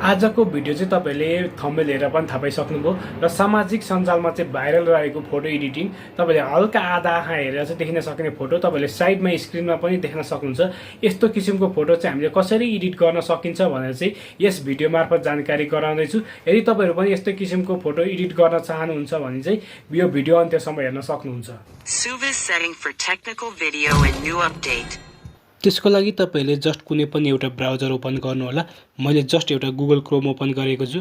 आजको भिडियो चाहिँ तपाईले थम्बनेल हेरेर पनि थाहा पाइसक्नुभयो र सामाजिक सञ्जालमा चाहिँ भाइरल रहेको फोटो एडिटिङ तपाईले हल्का आधा आँखा हेरेर चाहिँ देखिन सक्ने फोटो तपाईले साइडमा स्क्रिनमा पनि देख्न सक्नुहुन्छ। यस्तो किसिमको फोटो चाहिँ हामीले कसरी एडिट गर्न सकिन्छ भनेर चाहिँ यस भिडियो मार्फत जानकारी गराउँदै छु। यदि तपाईहरु पनि यस्तो किसिमको फोटो एडिट गर्न चाहनुहुन्छ भने चाहिँ यो भिडियो अन्त्यसम्म हेर्न सक्नुहुन्छ। त्यसको लागि तपाईले जस्ट कुनै पनि एउटा ब्राउजर ओपन गर्नु होला। मैले जस्ट एउटा गुगल क्रोम ओपन गरेको छु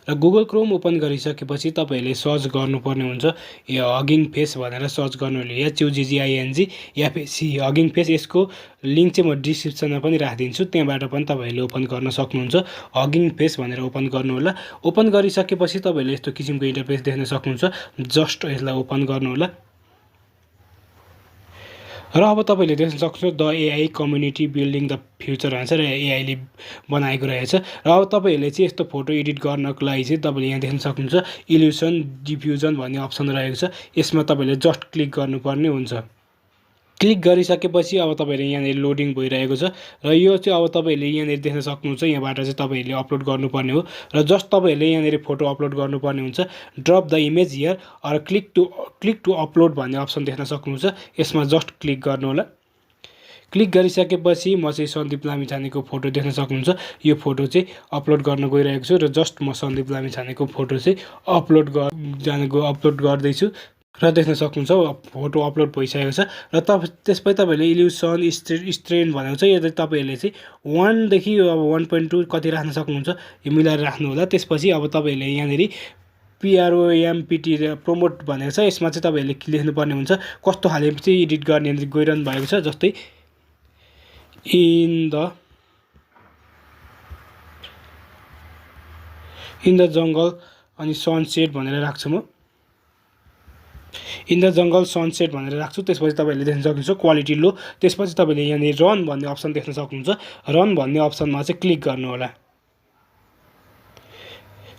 र गुगल क्रोम ओपन गरिसकेपछि तपाईले सर्च गर्नुपर्ने हुन्छ हगिङ फेस भनेर सर्च गर्नुले HUGGING FAC हगिङ फेस। यसको लिंक चाहिँ म डिस्क्रिप्सनमा पनि राखिदिन्छु, त्यहाँबाट पनि तपाईले ओपन गर्न सक्नुहुन्छ। हगिङ फेस भनेर ओपन गर्नु होला। ओपन गरिसकेपछि तपाईले यस्तो किसिमको इन्टरफेस देख्न सक्नुहुन्छ। जस्ट यसलाई ओपन गर्नु होला र अब तपाईले देख्न सक्नुहुन्छ the AI community building the future भन्छ र AI ले बनाएको रहेछ। र अब तपाईहरुले चाहिँ यस्तो फोटो एडिट गर्नको लागि चाहिँ तपाईले यहाँ देख्न सक्नुहुन्छ इल्युसन डिफ्युजन भन्ने अप्सन रहेको छ। यसमा तपाईले जस्ट क्लिक गर्नुपर्ने हुन्छ। क्लिक गरिसकेपछि अब तपाईहरु यहाँ लोडिङ भइरहेको छ र यो चाहिँ अब तपाईहरुले यहाँ देख्न सक्नुहुन्छ। यहाँबाट चाहिँ तपाईहरुले अपलोड गर्नुपर्ने हो र जस्ट तपाईहरुले यहाँ फोटो अपलोड गर्नुपर्ने हुन्छ। Drop the image here or click to upload भन्ने अप्सन देख्न सक्नुहुन्छ। यसमा जस्ट क्लिक गर्नु होला। क्लिक गरिसकेपछि म चाहिँ सन्दीप लामिछानेको फोटो देख्न सक्नुहुन्छ। यो फोटो चाहिँ अपलोड गर्न गइरहेको छु र जस्ट म सन्दीप लामिछानेको फोटो चाहिँ अपलोड गर्दै छु र देख्न सक्नुहुन्छ फोटो अपलोड भइसकेको छ। र त्यसपछि तपाईले इल्युसन स्ट्रेन भनेको छ। यदि तपाईहरुले चाहिँ 1 देखि अब 1.2 कति राख्न सक्नुहुन्छ यो मिलाएर राख्नु होला। त्यसपछि अब तपाईले यहाँनेरि PROMPT प्रमोट भनेको छ। यसमा चाहिँ तपाईहरुले लेख्नुपर्ने हुन्छ कस्तो खाले चाहिँ एडिट गर्ने गइरहनु भएको छ। जस्तै इन द जंगल अनि सनसेट भनेर राख्छु म। इन द जंगल सनसेट भनेर राख्छु। त्यसपछि तपाईले देख्न सक्नुहुन्छ क्वालिटी लो। त्यसपछि तपाईले यहाँ रन भन्ने अप्सन देख्न सक्नुहुन्छ। रन भन्ने अप्सनमा चाहिँ क्लिक गर्नु होला।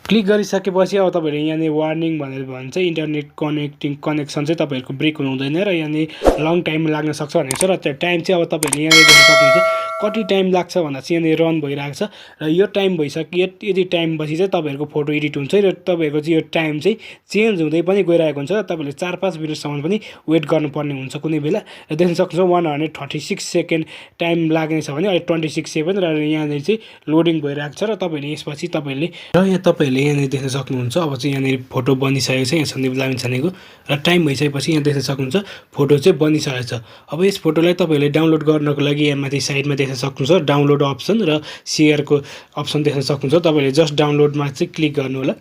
क्लिक गरिसकेपछि अब तपाईहरुले यहाँ वार्निङ भनेर भन्छ इन्टरनेट कनेक्सन चाहिँ तपाईहरुको ब्रेक हुनु हुँदैन र यहाँ लङ टाइम लाग्न सक्छ भनेको छ। र त्यो टाइम चाहिँ अब तपाईहरुले यहाँ देख्न सक्नुहुन्छ कति टाइम लाग्छ भन्दा चाहिँ यहाँ रन भइरहेको छ। र यो टाइम भइसक्यो यदि टाइम पछि चाहिँ तपाईहरुको फोटो एडिट हुन्छ र तपाईहरुको चाहिँ यो टाइम चाहिँ चेन्ज हुँदै पनि गइरहेको हुन्छ। र तपाईले 4-5 मिनेटसम्म पनि वेट गर्नुपर्ने हुन्छ कुनै बेला। र देख्न सक्नुहुन्छ 136 सेकेन्ड टाइम लाग्ने छ भने अहिले 26 सेकेन्ड र यहाँ चाहिँ लोडिङ भइरहेको छ। र तपाईले यसपछि तपाईले यहाँ देख्न सक्नुहुन्छ अब चाहिँ यहाँ फोटो बनिसकेको छ। यहाँ सन्दीप लामिछानेको र टाइम भइसकेपछि यहाँ देख्न सक्नुहुन्छ फोटो चाहिँ बनिसकेको छ। अब यस फोटोलाई तपाईले डाउनलोड गर्नको लागि यहाँ माथि साइडमा देख्न सक्नुहुन्छ डाउनलोड अप्सन र शेयरको अप्सन देख्न सक्नुहुन्छ। तपाईले जस्ट डाउनलोडमा चाहिँ क्लिक गर्नु होला।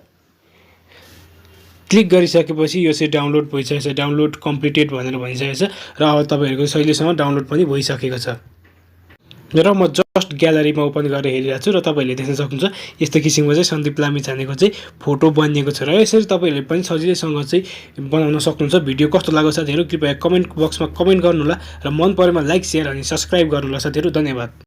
क्लिक गरिसकेपछि यो चाहिँ डाउनलोड भइसकेको छ। डाउनलोड कम्प्लिटेड भनेर भनिसकेको छ र अब तपाईहरुको सहिलेसँग डाउनलोड पनि भइसकेको छ। र म जस्ट ग्यालरीमा ओपन गरेर हेरिरहेको छु र तपाईले देख्न सक्नुहुन्छ यस्तो किसिमको चाहिँ सन्दीप लामिछानेको चाहिँ फोटो बनिएको छ। र यसरी तपाईले पनि सजिलैसँग चाहिँ बनाउन सक्नुहुन्छ। भिडियो कस्तो लाग्यो साथीहरु कृपया कमेन्ट बक्समा कमेन्ट गर्नु होला र मन परेमा लाइक शेयर अनि सब्स्क्राइब गर्नु होला साथीहरु। धन्यवाद।